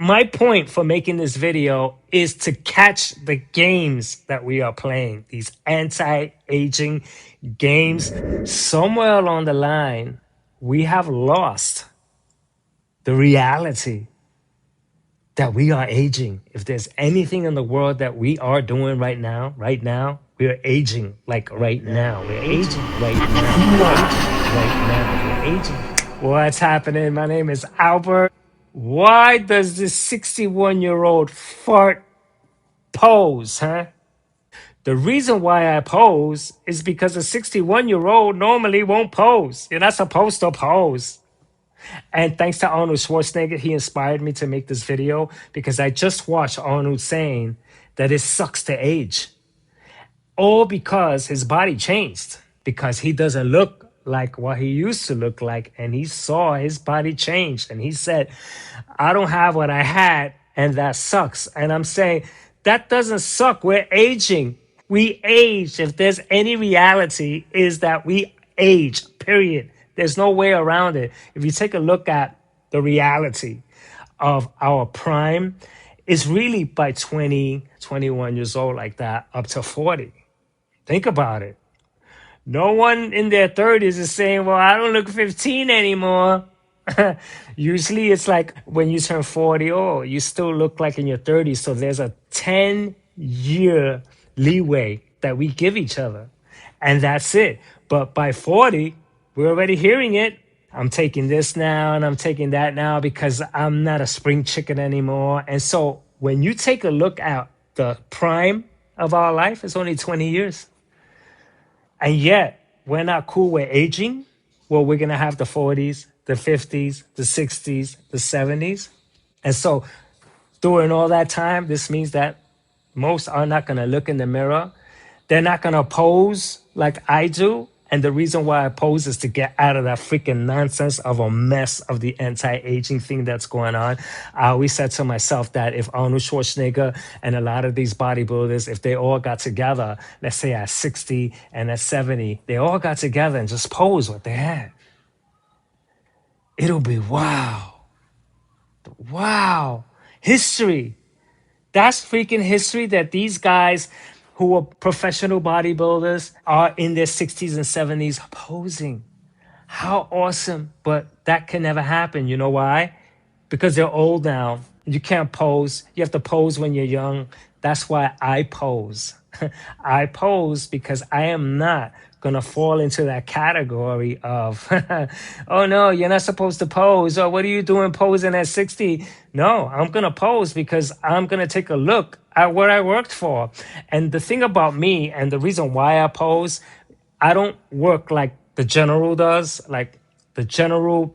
my point for making this video is to catch the games that we are playing, these anti-aging games. Somewhere along the line, we have lost the reality that we are aging. If there's anything in the world that we are doing right now, we are aging like right now. We're aging right now. We're aging right now. We're aging. What's happening? My name is Albert. Why does this 61-year-old fart pose, huh? The reason why I pose is because a 61-year-old normally won't pose. You're not supposed to pose. And thanks to Arnold Schwarzenegger, he inspired me to make this video because I just watched Arnold saying that it sucks to age. All because his body changed, because he doesn't look like what he used to look like. And he saw his body change. And he said, I don't have what I had, and that sucks. And I'm saying, that doesn't suck. We're aging. We age. If there's any reality, is that we age, period. There's no way around it. If you take a look at the reality of our prime, it's really by 20, 21 years old like that, up to 40. Think about it. No one in their 30s is saying, well, I don't look 15 anymore. Usually it's like when you turn 40, oh, you still look like in your 30s. So there's a 10-year leeway that we give each other. And that's it. But by 40, we're already hearing it. I'm taking this now and I'm taking that now because I'm not a spring chicken anymore. And so when you take a look at the prime of our life, it's only 20 years. And yet, we're not cool with aging. Well, we're going to have the 40s, the 50s, the 60s, the 70s. And so during all that time, this means that most are not going to look in the mirror. They're not going to pose like I do. And the reason why I pose is to get out of that freaking nonsense of a mess of the anti-aging thing that's going on. I always said to myself that if Arnold Schwarzenegger and a lot of these bodybuilders, if they all got together, let's say at 60 and at 70, they all got together and just posed what they had. It'll be wow. Wow. History. That's freaking history that these guys who are professional bodybuilders are in their 60s and 70s posing. How awesome. But that can never happen. You know why? Because they're old now. You can't pose. You have to pose when you're young. That's why I pose. I pose because I am not going to fall into that category of, oh no, you're not supposed to pose. Or what are you doing posing at 60? No, I'm going to pose because I'm going to take a look at what I worked for. And the thing about me and the reason why I pose, I don't work like the general does, like the general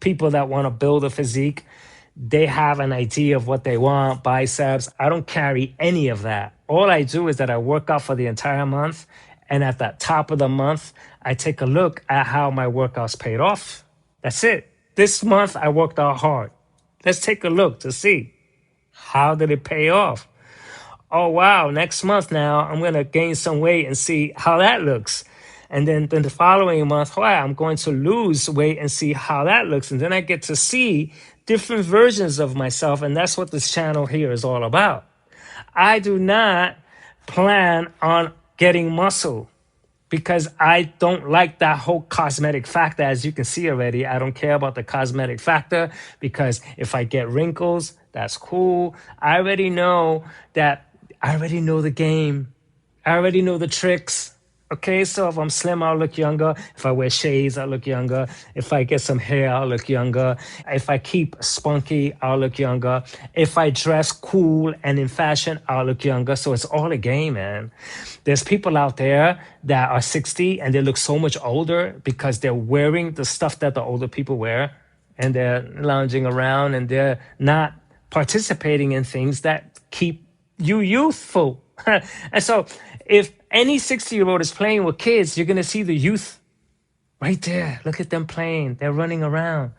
people that want to build a physique. They have an idea of what they want, biceps. I don't carry any of that. All I do is that I work out for the entire month. And at the top of the month, I take a look at how my workouts paid off. That's it. This month, I worked out hard. Let's take a look to see how did it pay off. Oh, wow. Next month now, I'm going to gain some weight and see how that looks. And then the following month, wow, I'm going to lose weight and see how that looks. And then I get to see different versions of myself. And that's what this channel here is all about. I do not plan on getting muscle because I don't like that whole cosmetic factor. As you can see already, I don't care about the cosmetic factor because if I get wrinkles, that's cool. I already know the game. I already know the tricks. Okay, so if I'm slim, I'll look younger. If I wear shades, I'll look younger. If I get some hair, I'll look younger. If I keep spunky, I'll look younger. If I dress cool and in fashion, I'll look younger. So it's all a game, man. There's people out there that are 60 and they look so much older because they're wearing the stuff that the older people wear and they're lounging around and they're not participating in things that keep you youthful. And so if any 60-year-old is playing with kids, you're going to see the youth right there. Look at them playing. They're running around.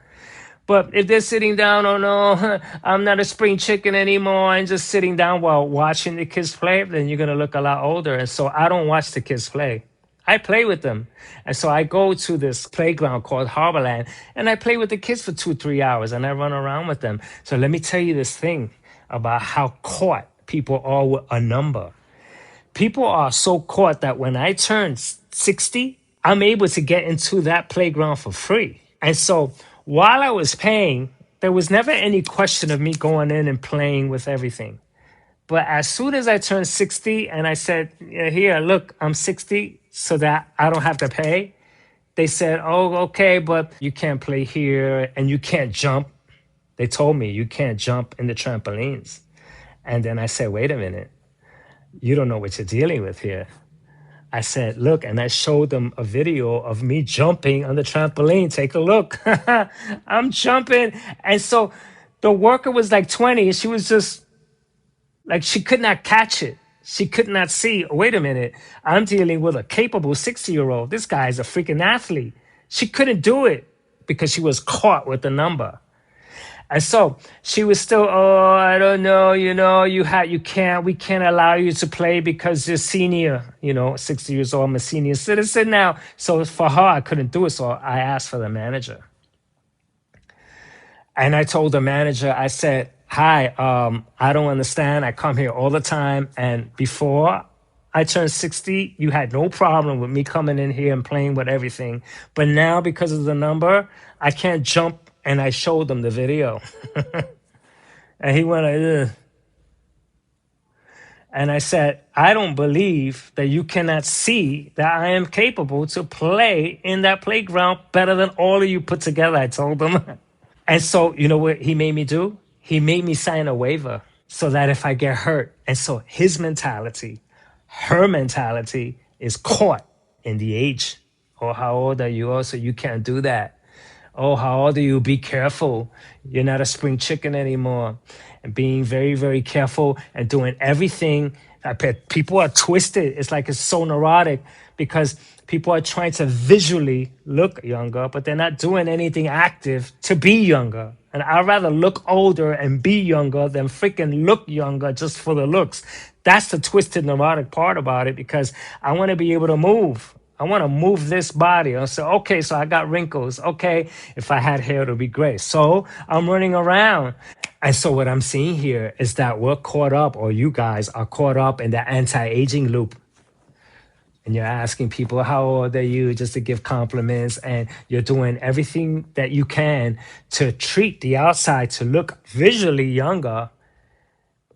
But if they're sitting down, oh no, I'm not a spring chicken anymore, and just sitting down while watching the kids play, then you're going to look a lot older. And so I don't watch the kids play. I play with them. And so I go to this playground called Harborland and I play with the kids for 2, 3 hours and I run around with them. So let me tell you this thing about how caught people are with a number. People are so caught that when I turn 60, I'm able to get into that playground for free. And so while I was paying, there was never any question of me going in and playing with everything. But as soon as I turned 60 and I said, "Yeah, here, look, I'm 60 so that I don't have to pay," they said, "Oh, okay, but you can't play here and you can't jump." They told me you can't jump in the trampolines. And then I said, "Wait a minute, you don't know what you're dealing with here." I said, "Look," and I showed them a video of me jumping on the trampoline. Take a look. I'm jumping. And so the worker was like 20. She was just like, she could not catch it. She could not see, wait a minute, I'm dealing with a capable 60-year-old. This guy is a freaking athlete. She couldn't do it because she was caught with the number. And so she was still, "Oh, I don't know, we can't allow you to play because you're senior, 60 years old, I'm a senior citizen now." So for her, I couldn't do it. So I asked for the manager. And I told the manager, I said, "Hi, I don't understand. I come here all the time. And before I turned 60, you had no problem with me coming in here and playing with everything. But now, because of the number, I can't jump." And I showed him the video. And he went, "Ugh." And I said, "I don't believe that you cannot see that I am capable to play in that playground better than all of you put together," I told him. And so, you know what he made me do? He made me sign a waiver so that if I get hurt. And so his mentality, her mentality is caught in the age. "Oh, how old are you? Oh, so you can't do that. Oh, how old are you? Be careful. You're not a spring chicken anymore." And being very, very careful and doing everything. I bet people are twisted. It's like it's so neurotic because people are trying to visually look younger, but they're not doing anything active to be younger. And I'd rather look older and be younger than freaking look younger just for the looks. That's the twisted, neurotic part about it because I want to be able to move. I want to move this body. I say, okay, so I got wrinkles. Okay, if I had hair, it would be great. So I'm running around. And so what I'm seeing here is that we're caught up, or you guys are caught up in the anti-aging loop. And you're asking people, "How old are you?" just to give compliments. And you're doing everything that you can to treat the outside to look visually younger.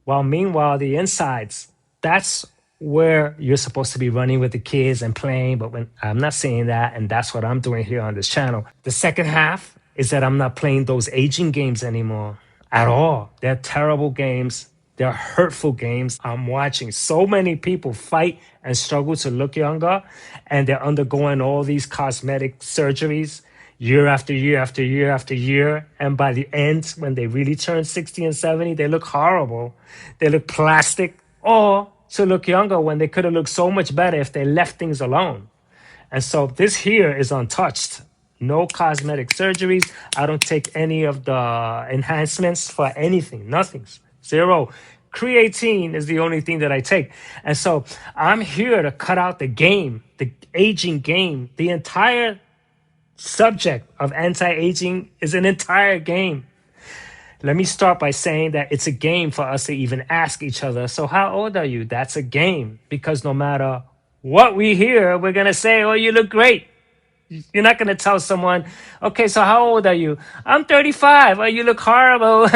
While meanwhile, the insides, that's where you're supposed to be running with the kids and playing. But when I'm not saying that, and that's what I'm doing here on this channel. The second half is that I'm not playing those aging games anymore at all. They're terrible games. They're hurtful games. I'm watching so many people fight and struggle to look younger, and they're undergoing all these cosmetic surgeries year after year after year after year. And by the end, when they really turn 60 and 70, they look horrible. They look plastic, or to look younger when they could have looked so much better if they left things alone. And so this here is untouched. No cosmetic surgeries. I don't take any of the enhancements for anything. Nothing. Zero. Creatine is the only thing that I take. And so I'm here to cut out the game, the aging game. The entire subject of anti-aging is an entire game. Let me start by saying that it's a game for us to even ask each other, "So how old are you?" That's a game, because no matter what we hear, we're going to say, "Oh, you look great." You're not going to tell someone, "Okay, so how old are you?" "I'm 35. Oh, you look horrible."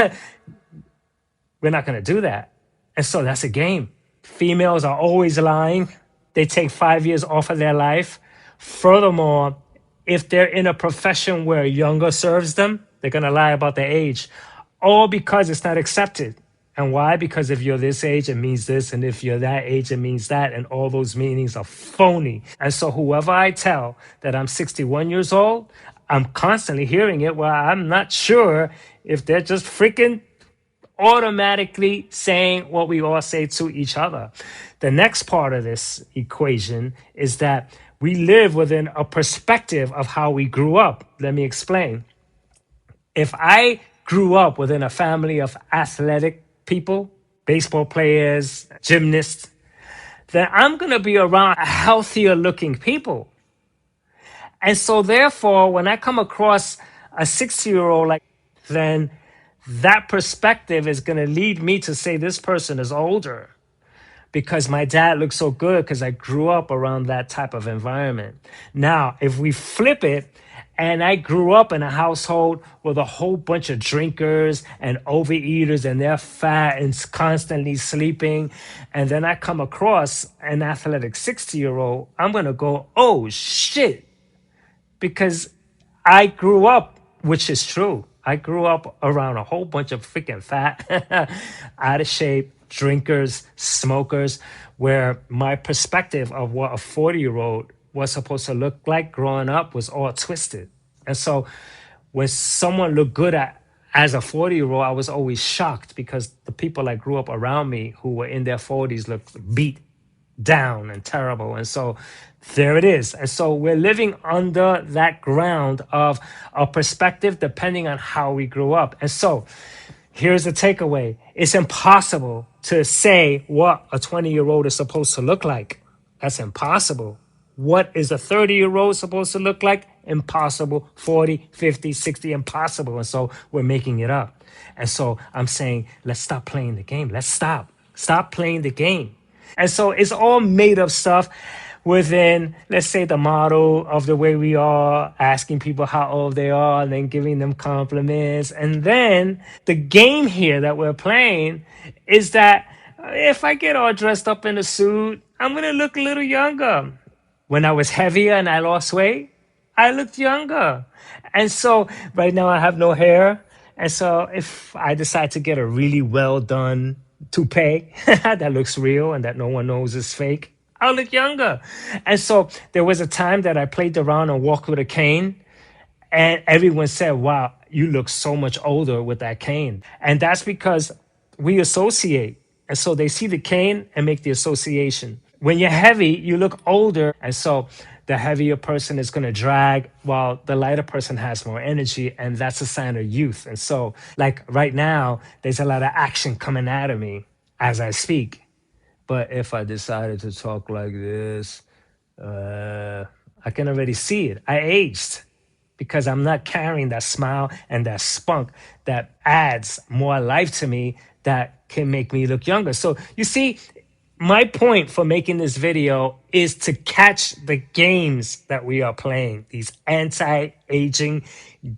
We're not going to do that. And so that's a game. Females are always lying. They take 5 years off of their life. Furthermore, if they're in a profession where younger serves them, they're going to lie about their age. All because it's not accepted. And why? Because if you're this age, it means this. And if you're that age, it means that. And all those meanings are phony. And so whoever I tell that I'm 61 years old, I'm constantly hearing it where I'm not sure if they're just freaking automatically saying what we all say to each other. The next part of this equation is that we live within a perspective of how we grew up. Let me explain. If I grew up within a family of athletic people, baseball players, gymnasts, then I'm going to be around healthier looking people. And so therefore, when I come across a 60-year-old, like, then that perspective is going to lead me to say this person is older because my dad looks so good because I grew up around that type of environment. Now, if we flip it, and I grew up in a household with a whole bunch of drinkers and overeaters, and they're fat and constantly sleeping, and then I come across an athletic 60-year-old, I'm going to go, oh shit, because I grew up, which is true. I grew up around a whole bunch of freaking fat, out of shape drinkers, smokers, where my perspective of what a 40-year-old was supposed to look like growing up was all twisted. And so when someone looked good as a 40-year-old, I was always shocked because the people I grew up around me who were in their 40s looked beat down and terrible. And so there it is. And so we're living under that ground of a perspective depending on how we grew up. And so here's the takeaway. It's impossible to say what a 20-year-old is supposed to look like. That's impossible. What is a 30-year-old supposed to look like? Impossible. 40, 50, 60, impossible. And so we're making it up. And so I'm saying, let's stop playing the game. Let's stop. Stop playing the game. And so it's all made of stuff within, let's say, the model of the way we are, asking people how old they are and then giving them compliments. And then the game here that we're playing is that if I get all dressed up in a suit, I'm going to look a little younger. When I was heavier and I lost weight, I looked younger. And so right now I have no hair. And so if I decide to get a really well done toupee that looks real and that no one knows is fake, I'll look younger. And so there was a time that I played around and walked with a cane, and everyone said, wow, you look so much older with that cane. And that's because we associate. And so they see the cane and make the association. When you're heavy, you look older. And so the heavier person is going to drag while the lighter person has more energy. And that's a sign of youth. And so, like right now, there's a lot of action coming out of me as I speak. But if I decided to talk like this, I can already see it. I aged because I'm not carrying that smile and that spunk that adds more life to me that can make me look younger. So you see, my point for making this video is to catch the games that we are playing, these anti-aging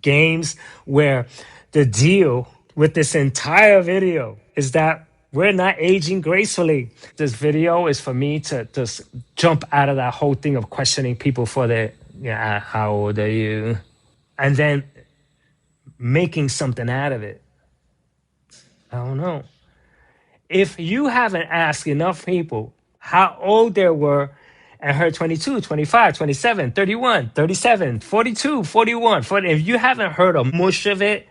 games where the deal with this entire video is that we're not aging gracefully. This video is for me to just jump out of that whole thing of questioning people for their, yeah, how old are you? And then making something out of it. I don't know. If you haven't asked enough people how old they were and heard 22, 25, 27, 31, 37, 42, 41, 40, if you haven't heard a mush of it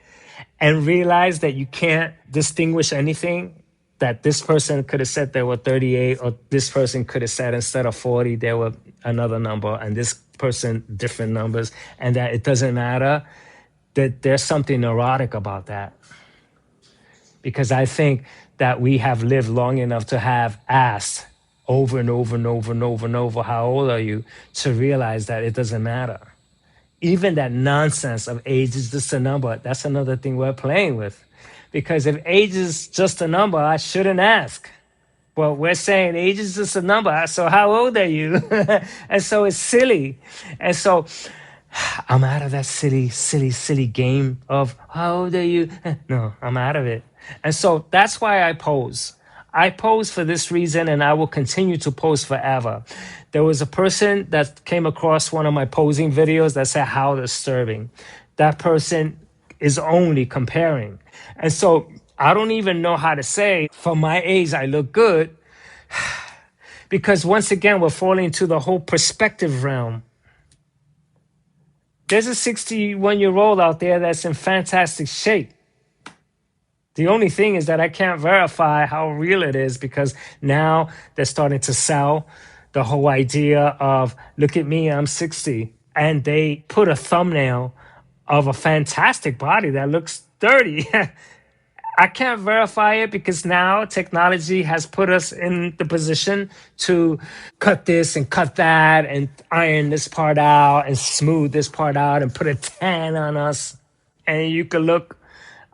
and realized that you can't distinguish anything, that this person could have said they were 38, or this person could have said instead of 40, they were another number, and this person, different numbers, and that it doesn't matter, that there's something neurotic about that. Because I think that we have lived long enough to have asked over and over and over and over and over, how old are you, to realize that it doesn't matter. Even that nonsense of age is just a number, that's another thing we're playing with. Because if age is just a number, I shouldn't ask. Well, we're saying age is just a number, so how old are you? And so it's silly. And so I'm out of that silly game of how old are you? No, I'm out of it. And so that's why I pose. I pose for this reason, and I will continue to pose forever. There was a person that came across one of my posing videos that said, how disturbing. That person is only comparing. And so I don't even know how to say, for my age, I look good. Because once again, we're falling into the whole perspective realm. There's a 61-year-old out there that's in fantastic shape. The only thing is that I can't verify how real it is, because now they're starting to sell the whole idea of, look at me, I'm 60. And they put a thumbnail of a fantastic body that looks 30. I can't verify it because now technology has put us in the position to cut this and cut that and iron this part out and smooth this part out and put a tan on us. And you could look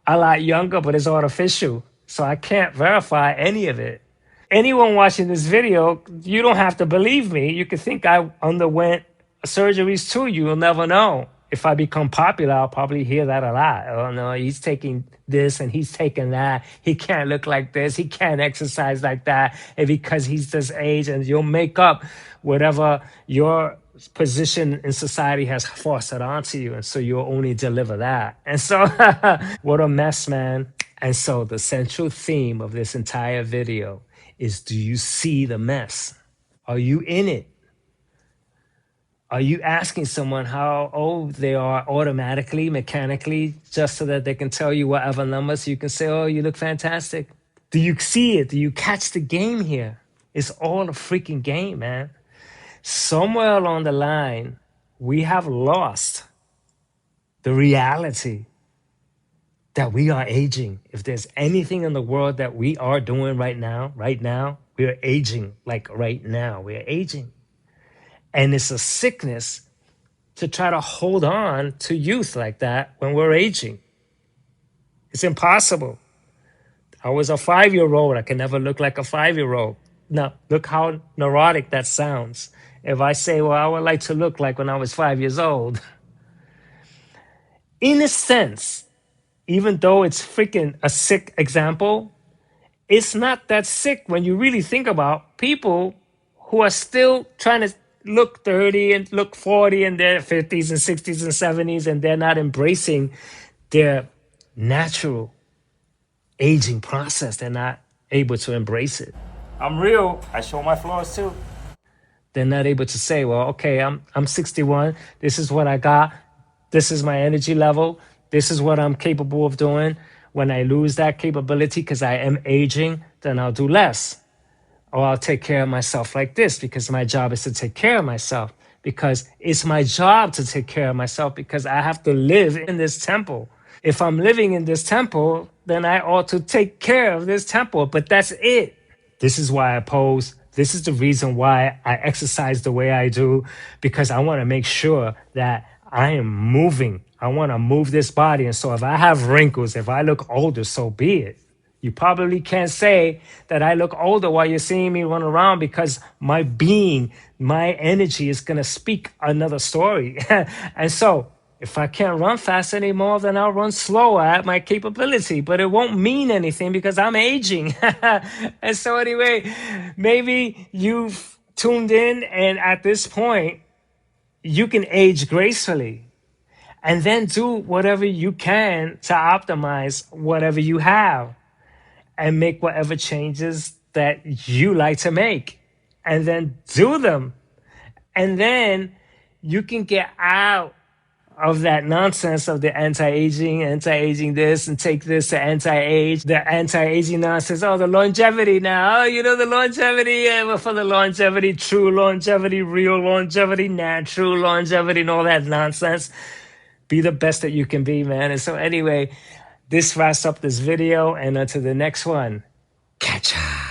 a lot younger, but it's artificial. So I can't verify any of it. Anyone watching this video, you don't have to believe me. You could think I underwent surgeries too. You'll never know. If I become popular, I'll probably hear that a lot. Oh no, he's taking this and he's taking that. He can't look like this. He can't exercise like that. And because he's this age, and you'll make up whatever your position in society has forced it onto you. And so you'll only deliver that. And so what a mess, man. And so the central theme of this entire video is, do you see the mess? Are you in it? Are you asking someone how old they are automatically, mechanically, just so that they can tell you whatever numbers so you can say, oh, you look fantastic? Do you see it? Do you catch the game here? It's all a freaking game, man. Somewhere along the line, we have lost the reality that we are aging. If there's anything in the world that we are doing right now, we are aging. Like right now, we are aging. And it's a sickness to try to hold on to youth like that when we're aging. It's impossible. I was a 5-year-old. I can never look like a 5-year-old. Now, look how neurotic that sounds. If I say, well, I would like to look like when I was 5 years old. In a sense, even though it's freaking a sick example, it's not that sick when you really think about people who are still trying to look 30 and look 40 in their 50s and 60s and 70s, and they're not embracing their natural aging process. They're not able to embrace it. I'm real. I show my flaws too. They're not able to say, well, okay, I'm 61. This is what I got. This is my energy level. This is what I'm capable of doing. When I lose that capability because I am aging, then I'll do less. Or I'll take care of myself like this because my job is to take care of myself. Because it's my job to take care of myself because I have to live in this temple. If I'm living in this temple, then I ought to take care of this temple. But that's it. This is why I pose. This is the reason why I exercise the way I do, because I want to make sure that I am moving. I want to move this body. And so if I have wrinkles, if I look older, so be it. You probably can't say that I look older while you're seeing me run around, because my being, my energy is going to speak another story. And so if I can't run fast anymore, then I'll run slower at my capability, but it won't mean anything because I'm aging. And so anyway, maybe you've tuned in, and at this point, you can age gracefully and then do whatever you can to optimize whatever you have and make whatever changes that you like to make, and then do them. And then you can get out of that nonsense of the anti-aging this, and take this to anti-age, the anti-aging nonsense. Oh, the longevity now. Oh, you know, the longevity, well, for the longevity, true longevity, real longevity, natural longevity, and all that nonsense. Be the best that you can be, man. And so anyway, this wraps up this video, and until the next one, catch ya.